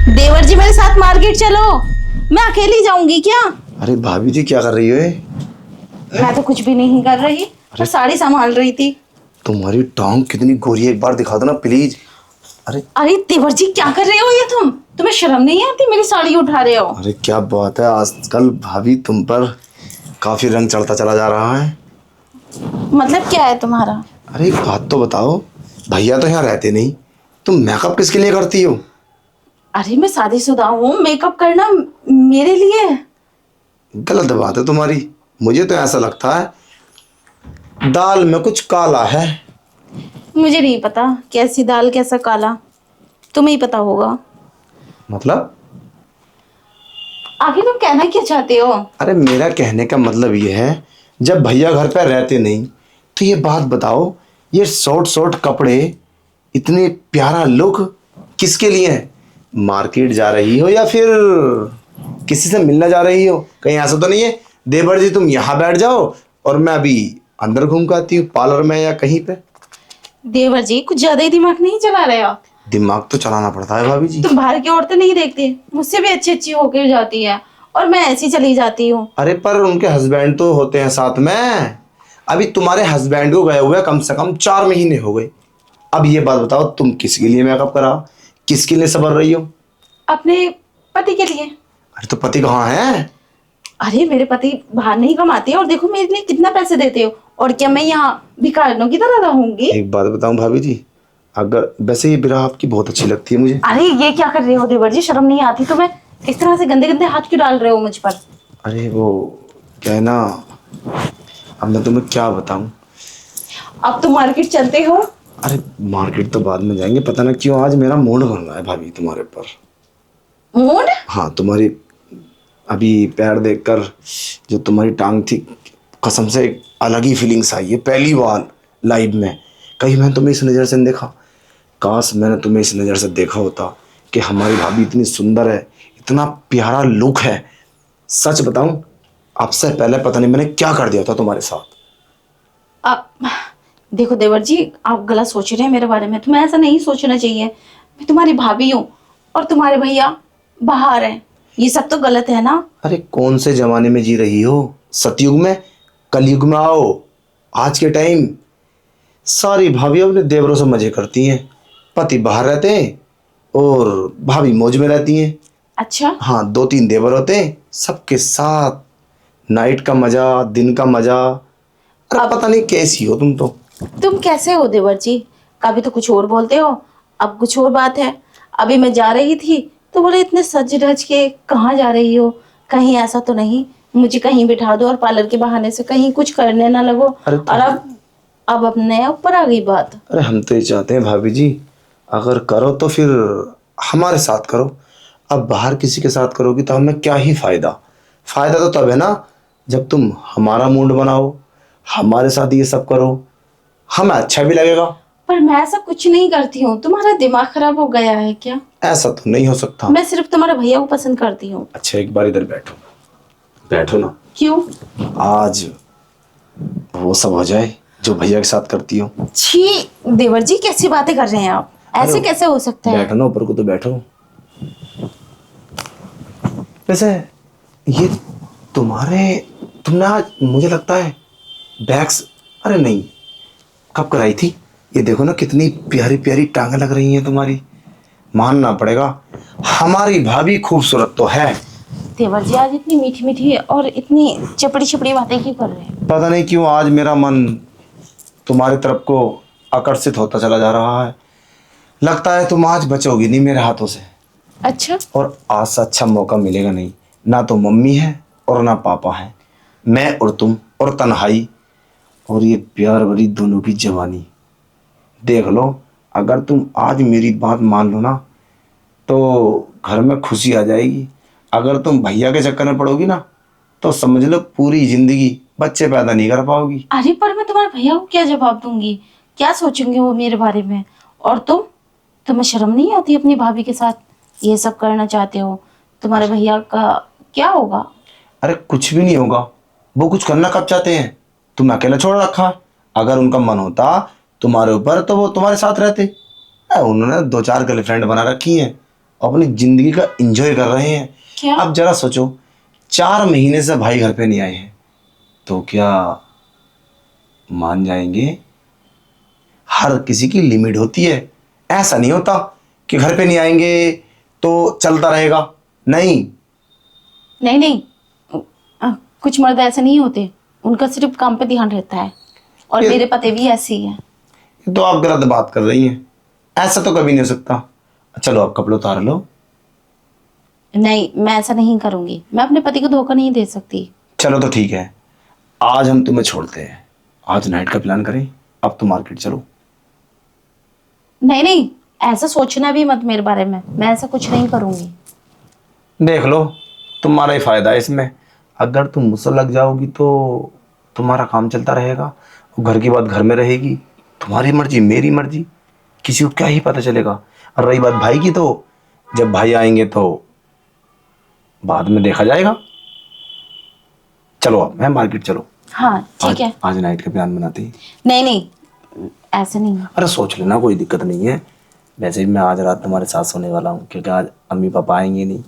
देवर जी मेरे साथ मार्केट चलो, मैं अकेली जाऊंगी क्या? अरे भाभी जी क्या कर रही हो ये? मैं तो कुछ भी नहीं कर रही, मैं साड़ी संभाल रही थी। तुम्हारी टांग कितनी गोरी है, एक बार दिखा दो ना प्लीज। अरे अरे देवर जी क्या कर रहे हो ये तुम्हें शर्म नहीं आती? मेरी साड़ी उठा रहे हो। अरे क्या बात है, आजकल भाभी तुम पर काफी रंग चढ़ता चला जा रहा है। मतलब क्या है तुम्हारा? अरे एक बात तो बताओ, भैया तो यहाँ रहते नहीं, तुम मेकअप किसके लिए करती हो? अरे मैं शादीशुदा हूँ, मेकअप करना मेरे लिए है। गलत बात है तुम्हारी। मुझे तो ऐसा लगता है दाल में कुछ काला है। मुझे नहीं पता कैसी दाल कैसा काला, तुम्हें ही पता होगा। मतलब? आखिर तुम कहना क्या चाहते हो? अरे मेरा कहने का मतलब ये है, जब भैया घर पर रहते नहीं तो ये बात बताओ, ये शॉर्ट शॉर्ट कपड़े, इतने प्यारा लुक किसके लिए है? मार्केट जा रही हो या फिर किसी से मिलने जा रही हो? कहीं ऐसा तो नहीं है देवर जी तुम यहाँ बैठ जाओ और मैं अभी अंदर घूम के आती हूँ पार्लर में या कहीं पे? देवर जी कुछ ज्यादा ही दिमाग नहीं चला रहे हो? दिमाग तो चलाना पड़ता है भाभी जी। तुम बाहर की औरतें नहीं देखती, मुझसे भी अच्छी अच्छी होकर जाती है और मैं ऐसी चली जाती हूँ। अरे पर उनके हस्बैंड तो होते हैं साथ में। अभी तुम्हारे हस्बैंड को गए हुए कम से कम 4 महीने हो गए। अब ये बात बताओ, तुम किसके लिए मेकअप कराओ, किसके लिए सबर रही हो? अपने पति के लिए। अरे तो पति कहाँ है? अरे मेरे पति बाहर नहीं कमाते और देखो मेरे लिए कितना पैसे देते हो, और क्या मैं यहाँ भिखारियों की तरह रहूंगी? एक बात बताऊं भाभी जी, अगर वैसे ये बिरह आपकी बहुत अच्छी लगती है मुझे। अरे ये क्या कर रहे हो देवर जी, शर्म नहीं आती तुम्हें? इस तरह से गंदे गंदे हाथ क्यों डाल रहे हो मुझ पर? अरे वो क्या है ना, अब मैं तुम्हें क्या बताऊं। अब तुम मार्केट चलते हो? अरे मार्केट तो बाद में जाएंगे, पता ना क्यों आज मेरा मूड बन रहा है भाभी तुम्हारे पर। मूड? हाँ तुम्हारी अभी पैर देखकर जो तुम्हारी टांग थी, कसम से एक अलग ही फीलिंग्स आई है पहली बार लाइफ में। कहीं मैंने तुम्हें इस नज़र से नहीं देखा। काश मैंने तुम्हें इस नज़र से देखा होता कि हमारी भाभी इतनी सुंदर है, इतना प्यारा लुक है। सच बताऊं, आपसे पहले पता नहीं मैंने क्या कर दिया था तुम्हारे साथ। अब देखो देवर जी, आप गलत सोच रहे हैं मेरे बारे में। तुम्हें ऐसा नहीं सोचना चाहिए। मैं तुम्हारी भाभी हूँ और तुम्हारे भैया बाहर हैं, ये सब तो गलत है ना? अरे कौन से जमाने में जी रही हो, सतयुग में? कलयुग में आओ। आज के टाइम सारी भाभी अपने देवरों से मजे करती हैं, पति बाहर रहते हैं और भाभी मौज में रहती हैं। अच्छा। हाँ 2-3 देवर होते हैं, सबके साथ नाइट का मजा, दिन का मजा। अरे पता नहीं कैसी हो तुम तो। तुम कैसे हो देवर जी? कभी तो कुछ और बोलते हो, अब कुछ और बात है। अभी मैं जा रही थी तो बोले इतने सज धज के कहाँ जा रही हो? कहीं ऐसा तो नहीं मुझे कहीं बिठा दो और पार्लर के बहाने से कहीं कुछ करने ना लगो? अरे और अब अपने ऊपर आ गई बात। अरे हम तो ये चाहते हैं भाभी जी, अगर करो तो फिर हमारे साथ करो। अब बाहर किसी के साथ करोगी तो हमें क्या ही फायदा। फायदा तो तब है ना जब तुम हमारा मूड बनाओ, हमारे साथ ये सब करो, हमें अच्छा भी लगेगा। पर मैं ऐसा कुछ नहीं करती हूँ, तुम्हारा दिमाग खराब हो गया है क्या? ऐसा तो नहीं हो सकता। मैं सिर्फ तुम्हारे भैया को पसंद करती हूँ। अच्छा एक बार इधर बैठो, बैठो ना। क्यों? आज वो सब हो जाए जो भैया के साथ करती हो। छी देवर जी, कैसी बातें कर रहे हैं आप? ऐसे अरे कैसे हो सकता है? बैठो ना, ऊपर को तो बैठो। वैसे ये तुमने आज मुझे लगता है बैग्स, अरे नहीं, कब कराई थी? ये देखो ना कितनी प्यारी प्यारी टांगें लग रही हैं तुम्हारी। मानना पड़ेगा हमारी भाभी खूबसूरत तो है। देवर जी आज इतनी मीठी मीठी और इतनी चपड़ी चपड़ी बातें क्यों कर रहे हैं? पता नहीं क्यों आज मेरा मन तुम्हारी तरफ को आकर्षित होता चला जा रहा है। लगता है तुम आज बचोगी नहीं मेरे हाथों से। अच्छा। और आज से अच्छा मौका मिलेगा नहीं। ना तो मम्मी है और ना पापा है, मैं और तुम और तन्हाई और ये प्यार भरी दोनों की जवानी। देख लो, अगर तुम आज मेरी बात मान लो ना तो घर में खुशी आ जाएगी। अगर तुम भैया के चक्कर में पड़ोगी ना तो समझ लो पूरी जिंदगी बच्चे पैदा नहीं कर पाओगी। अरे पर मैं तुम्हारे भैया को क्या जवाब दूंगी? क्या सोचेंगे वो मेरे बारे में? और तुम्हें शर्म नहीं आती अपनी भाभी के साथ ये सब करना चाहते हो? तुम्हारे भैया का क्या होगा? अरे कुछ भी नहीं होगा, वो कुछ करना कब चाहते हैं? तुम अकेला छोड़ रखा। अगर उनका मन होता तुम्हारे ऊपर तो वो तुम्हारे साथ रहते। उन्होंने 2-4 गर्लफ्रेंड बना रखी हैं अपनी जिंदगी का एंजॉय कर रहे हैं। क्या? अब जरा सोचो, 4 महीने से भाई घर पे नहीं आए हैं, तो क्या मान जाएंगे? हर किसी की लिमिट होती है। ऐसा नहीं होता कि घर पे नहीं आएंगे तो चलता रहेगा। नहीं। नहीं नहीं, कुछ मर्द ऐसे नहीं होते, उनका सिर्फ काम पे ध्यान रहता है। और ये- मेरे पति भी ऐसे ही हैं। ये तो आप गलत बात कर रही हैं, ऐसा तो कभी नहीं हो सकता। चलो आप कपड़े उतार लो। नहीं, मैं ऐसा नहीं करूंगी, मैं अपने पति को धोखा नहीं दे सकती। चलो तो ठीक है, आज हम तुम्हें छोड़ते हैं। आज नाइट का प्लान करें। अब तो मार्केट चलो। नहीं नहीं, ऐसा सोचना भी मत मेरे बारे में, मैं ऐसा कुछ नहीं करूंगी। देख लो, तुम्हारा ही फायदा है इसमें। अगर तुम मुझसे लग जाओगी तो तुम्हारा काम चलता रहेगा, और घर की बात घर में रहेगी। तुम्हारी मर्जी मेरी मर्जी, किसी को क्या ही पता चलेगा। और रही बात भाई की, तो जब भाई आएंगे तो बाद में देखा जाएगा। चलो अब मैं मार्केट चलो। हाँ ठीक है। आज नाइट का प्लान बनाते हैं। नहीं नहीं, ऐसे नहीं। अरे सोच लेना, कोई दिक्कत नहीं है। वैसे भी मैं आज रात तुम्हारे साथ सोने वाला हूँ, क्योंकि आज अम्मी पापा आएंगे नहीं।